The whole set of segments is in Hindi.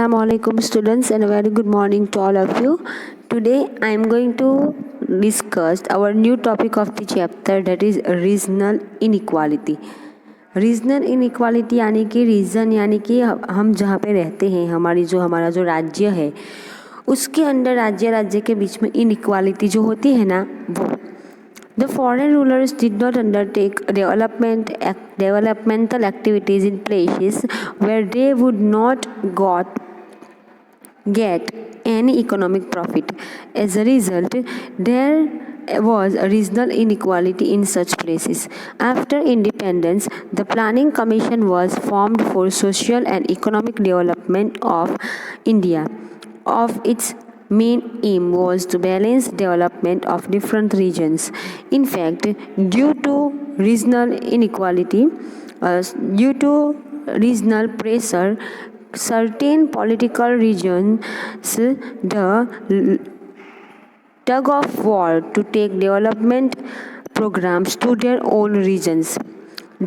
Assalamu alaikum students, and a very good morning to all of you. Today I am going to discuss our new topic of the chapter, that is regional inequality. Regional inequality यानी कि रीजन यानी कि हम जहाँ पे रहते हैं, हमारा जो राज्य है उसके अंदर राज्य के बीच में इनइक्वालिटी जो होती है ना वो. The foreign rulers did not undertake developmental activities in places where they would not get any economic profit. As a result, there was a regional inequality in such places. After independence, the Planning Commission was formed for social and economic development of India. Of its main aim was to balance development of different regions. In fact, due to regional pressure, certain political regions, the tug of war to take development programs to their own regions,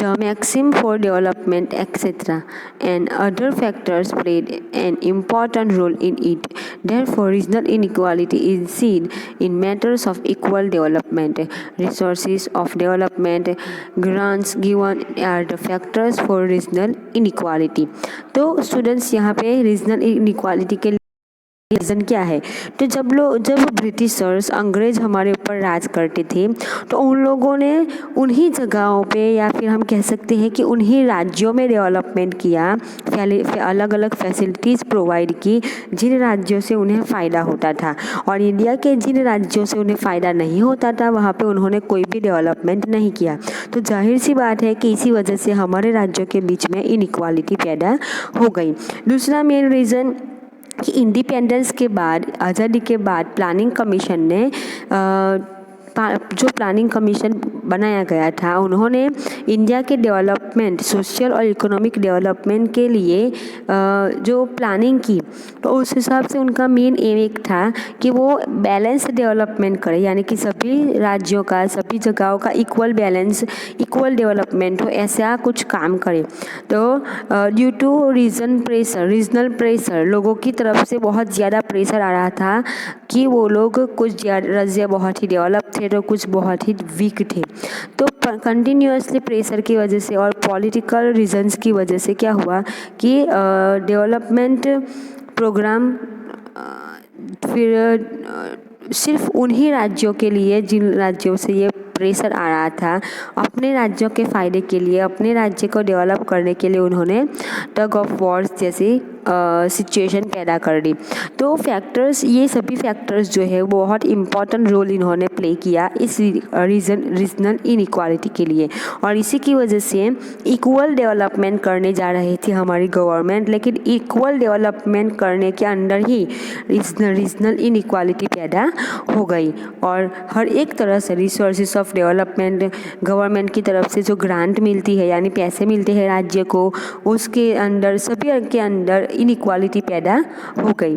the maxim for development, etc., and other factors played an important role in it. Therefore, regional inequality is seen in matters of equal development. Resources of development, grants given are the factors for regional inequality. तो स्टूडेंट्स यहाँ पे रीजनल इनइक्वालिटी के रीज़न क्या है. तो जब ब्रिटिशर्स अंग्रेज हमारे ऊपर राज करते थे तो उन लोगों ने उन्हीं जगहों पे या फिर हम कह सकते हैं कि उन्हीं राज्यों में डेवलपमेंट किया, अलग अलग फैसिलिटीज़ प्रोवाइड की जिन राज्यों से उन्हें फ़ायदा होता था, और इंडिया के जिन राज्यों से उन्हें फ़ायदा नहीं होता था वहाँ पे उन्होंने कोई भी डेवलपमेंट नहीं किया. तो जाहिर सी बात है कि इसी वजह से हमारे राज्यों के बीच में इनइक्वालिटी पैदा हो गई. दूसरा मेन रीज़न कि इंडिपेंडेंस के बाद, आज़ादी के बाद प्लानिंग कमीशन ने जो प्लानिंग कमीशन बनाया गया था उन्होंने इंडिया के डेवलपमेंट, सोशल और इकोनॉमिक डेवलपमेंट के लिए जो प्लानिंग की, तो उस हिसाब से उनका मेन एम एक था कि वो बैलेंस डेवलपमेंट करे, यानी कि सभी राज्यों का, सभी जगहों का इक्वल बैलेंस, इक्वल डेवलपमेंट हो, ऐसा कुछ काम करे. तो ड्यू टू रीजनल प्रेशर, लोगों की तरफ से बहुत ज़्यादा प्रेशर आ रहा था कि वो लोग कुछ राज्य बहुत ही डेवलप थे तो कुछ बहुत ही वीक थे. तो कंटिन्यूसली प्रेशर की वजह से और पॉलिटिकल रीजंस की वजह से क्या हुआ कि डेवलपमेंट प्रोग्राम फिर सिर्फ उन्हीं राज्यों के लिए जिन राज्यों से ये प्रेशर आ रहा था, अपने राज्यों के फ़ायदे के लिए, अपने राज्य को डेवलप करने के लिए उन्होंने टग ऑफ वॉर्स जैसी सिचुएशन पैदा कर दी. तो फैक्टर्स, ये सभी फैक्टर्स जो है वो बहुत इम्पॉर्टेंट रोल इन्होंने प्ले किया इस रीजनल इनइक्वालिटी के लिए, और इसी की वजह से इक्वल डेवलपमेंट करने जा रही थी हमारी गवर्नमेंट, लेकिन इक्वल डेवलपमेंट करने के अंदर ही रीजनल इनइक्वालिटी पैदा हो गई. और हर एक तरह से रिसोर्सेज ऑफ डेवलपमेंट, गवर्नमेंट की तरफ से जो ग्रांट मिलती है यानी पैसे मिलते हैं राज्य को, उसके अंदर सभी के अंदर इनइक्वालिटी पैदा हो गई.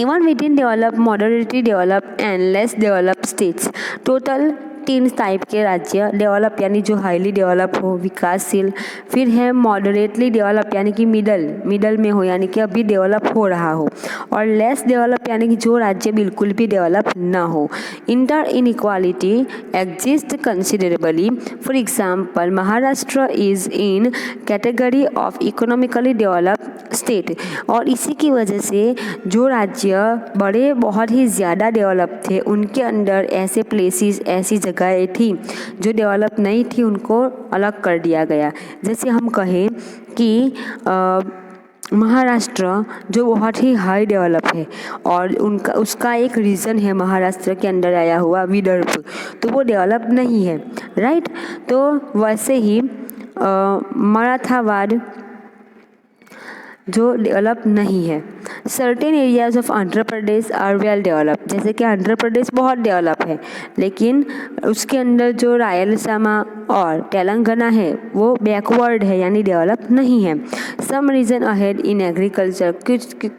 Even within developed, moderately developed and less developed states, total 3 type के राज्य, डेवलप यानी जो हाईली डेवलप हो, विकासशील, फिर है मॉडरेटली डेवलप यानी कि मिडल में हो, यानी कि अभी डेवलप हो रहा हो, और लेस डेवलप यानी कि जो राज्य बिल्कुल भी डेवलप ना हो. Inter inequality exist considerably. For example, Maharashtra is in category of economically developed state, और इसी की वजह से जो राज्य बड़े बहुत ही ज़्यादा डेवलप थे उनके अंदर ऐसे प्लेसेस, ऐसी जगहें थी जो डेवलप नहीं थी, उनको अलग कर दिया गया. जैसे हम कहें कि महाराष्ट्र जो बहुत ही हाई डेवलप है और उसका एक रीजन है महाराष्ट्र के अंदर आया हुआ विदर्भ, तो वो डेवलप नहीं है, राइट. तो वैसे ही मराठावाड़ जो डेवलप नहीं है. Certain areas of Andhra Pradesh are well develop, जैसे कि आंध्र प्रदेश बहुत डेवलप है, लेकिन उसके अंदर जो रायलसीमा और तेलंगाना है वो बैकवर्ड है यानी डेवलप नहीं है. Some region ahead in agriculture,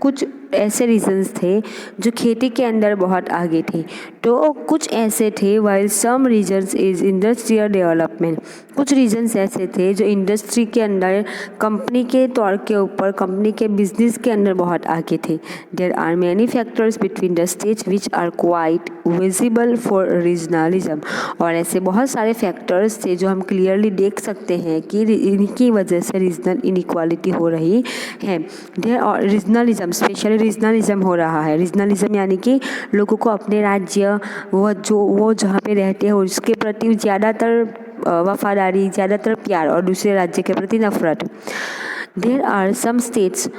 कुछ ऐसे रीजन्स थे जो खेती के अंदर बहुत आगे थे, तो कुछ ऐसे थे while some regions is industrial development, कुछ रीजन्स ऐसे थे जो इंडस्ट्री के अंदर कंपनी के तौर के ऊपर कंपनी के बिजनेस के अंदर बहुत आगे थे। There are many factors between the states which are quite visible for regionalism, और ऐसे बहुत सारे फैक्टर्स थे जो हम क्लियरली देख सकते हैं कि इनकी वजह से रीजनल इनइक्वालिटी हो रही है। देयर और रीजनलिज्म, स्पेशली रीजनलिज्म हो रहा है। रीजनलिज्म यानी कि लोगों को अपने राज्य वो जहाँ पे रहते हैं उसके प्रति ज़्यादातर वफादारी, ज़्यादातर प्यार और दूसरे राज्य के प्रति नफरत। There are some states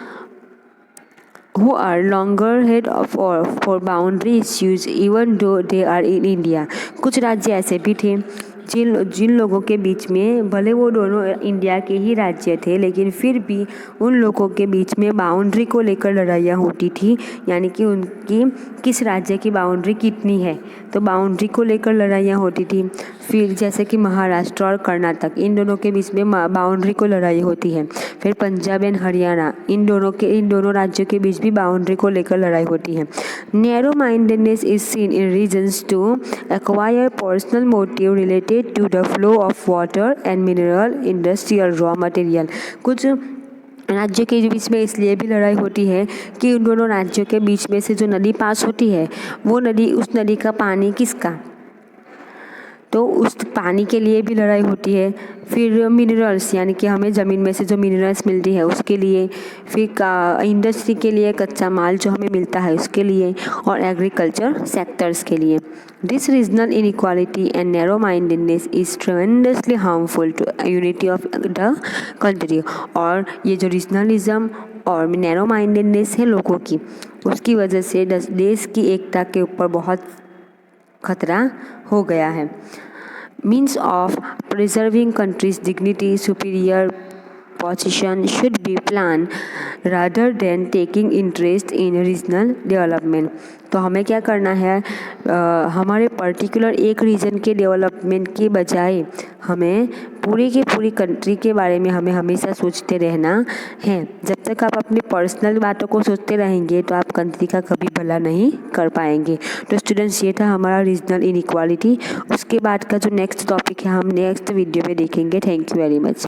who are longer head for boundary issues even though they are in India। कुछ राज्य ऐसे भी थे जिन लोगों के बीच में, भले वो दोनों इंडिया के ही राज्य थे, लेकिन फिर भी उन लोगों के बीच में बाउंड्री को लेकर लड़ाइयाँ होती थी, यानी कि उनकी किस राज्य की बाउंड्री कितनी है, तो बाउंड्री को लेकर लड़ाइयाँ होती थी। फिर जैसे कि महाराष्ट्र और कर्नाटक, इन दोनों के बीच में बाउंड्री को लड़ाई होती है। फिर पंजाब एंड हरियाणा, इन दोनों राज्यों के बीच भी बाउंड्री को लेकर लड़ाई होती है। Narrow mindedness is seen in regions to acquire personal motive related to the flow of water and mineral industrial raw material। कुछ राज्यों के बीच में इसलिए भी लड़ाई होती है कि उन दोनों राज्यों के बीच में से जो नदी पास होती है, वो नदी, उस नदी का पानी किसका, तो उस पानी के लिए भी लड़ाई होती है। फिर मिनरल्स, यानी कि हमें ज़मीन में से जो मिनरल्स मिलती है उसके लिए, फिर इंडस्ट्री के लिए कच्चा माल जो हमें मिलता है उसके लिए, और एग्रीकल्चर सेक्टर्स के लिए। This regional inequality and narrow mindedness is tremendously harmful to unity of the country. और ये जो रीजनलिज्म और नैरो माइंडेडनेस है लोगों की, उसकी वजह से देश की एकता के ऊपर बहुत खतरा हो गया है। Means of preserving countries dignity superior position should be plan rather than taking interest in regional development. तो हमें क्या करना है, हमारे पर्टिकुलर एक रीजन के डेवलपमेंट के बजाय हमें पूरी की पूरी कंट्री के बारे में हमें हमेशा सोचते रहना है। जब तक आप अपनी पर्सनल बातों को सोचते रहेंगे तो आप कंट्री का कभी भला नहीं कर पाएंगे। तो स्टूडेंट्स, ये था हमारा रीजनल इनइक्वालिटी। उसके बाद का जो नेक्स्ट टॉपिक है हम नेक्स्ट वीडियो में देखेंगे। Thank you very much.